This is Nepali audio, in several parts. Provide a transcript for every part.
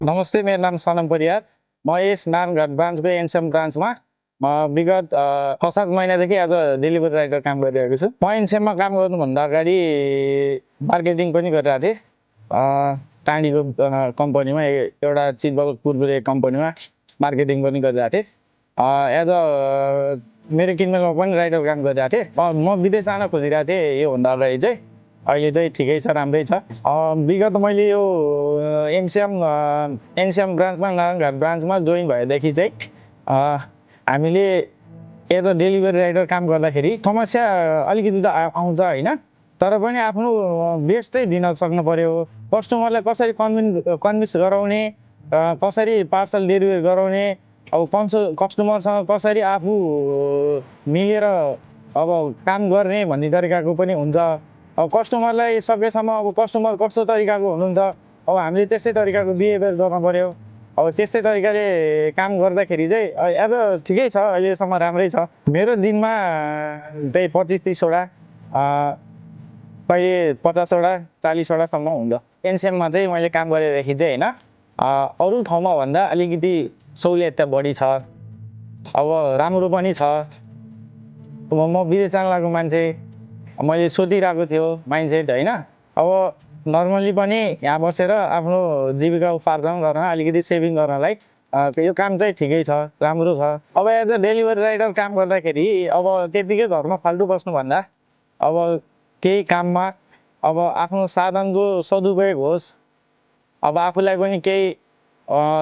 नमस्ते, मेरो नाम सनम परियार। म यस नारायणघाट ब्रान्चको एनसेम ब्रान्चमा विगत 6-7 महिनादेखि एज अ डेलिभरी राइडर काम गरिरहेको छु। म एनसेममा काम गर्नुभन्दा अगाडि मार्केटिङ पनि गरिरहेको थिएँ। टाँडीको कम्पनीमा एउटा चितबल कुरकुरे कम्पनीमा मार्केटिङ पनि गरिरहेको थिएँ। एज अ मेरो किनमेलमा पनि राइडर काम गरिरहेको थिएँ। म विदेश जान खोजिरहेको थिएँ योभन्दा अगाडि चाहिँ। अहिले चाहिँ ठिकै छ, राम्रै छ। विगत मैले यो एनसिएम ब्रान्चमा नारायणघाट ब्रान्चमा जोइन भएदेखि चाहिँ हामीले एज अ डेलिभरी राइडर काम गर्दाखेरि समस्या अलिकति त आउँछ होइन, तर पनि आफ्नो बेस्ट चाहिँ दिन सक्नु पऱ्यो। कस्टमरलाई कसरी कन्भिन्स गराउने, कसरी पार्सल डेलिभरी गराउने, अब कस्टमरसँग कसरी आफू मिलेर अब काम गर्ने भन्ने तरिकाको पनि हुन्छ। अब कस्टमरलाई सकेसम्म अब कस्टमर कस्तो तरिकाको हुनुहुन्छ, अब हामीले त्यस्तै तरिकाको बिहेभियर गर्नु पऱ्यो। अब त्यस्तै तरिकाले काम गर्दाखेरि चाहिँ अब ठिकै छ, अहिलेसम्म राम्रै छ। मेरो दिनमा त्यही 25-30वटा, कहिले 50वटा 40वटासम्म हुन्छ। एनसिएममा चाहिँ मैले काम गरेदेखि चाहिँ होइन, अरू ठाउँमा भन्दा अलिकति सहुलियत त बढी छ, अब राम्रो पनि छ। म विदेश जान लागेको मान्छे, मैले सोधिरहेको थियो माइन्डसेट होइन। अब नर्मली पनि यहाँ बसेर आफ्नो जीविका उपार्जन गर्न, अलिकति सेभिङ गर्नलाई यो काम चाहिँ ठिकै छ, राम्रो छ। अब एज अ डेलिभरी राइडर काम गर्दाखेरि अब त्यतिकै घरमा फाल्टु बस्नुभन्दा अब केही काममा अब आफ्नो साधनको सदुपयोग होस्, अब आफूलाई पनि केही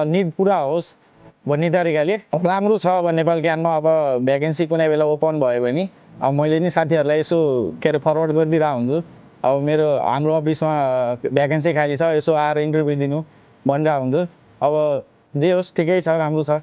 निड पुरा होस् भन्ने तरिकाले राम्रो छ। अब नेपाल ज्ञानमा अब भ्याकेन्सी कुनै बेला ओपन भयो भने अब मैले नि साथीहरूलाई यसो फरवर्ड गरिदिरहेको हुन्छु। अब हाम्रो अफिसमा भ्याकेन्सी खाली छ, यसो आएर इन्टरभ्यू दिनु भनिरहेको हुन्छु। अब जे होस् ठिकै छ, राम्रो छ।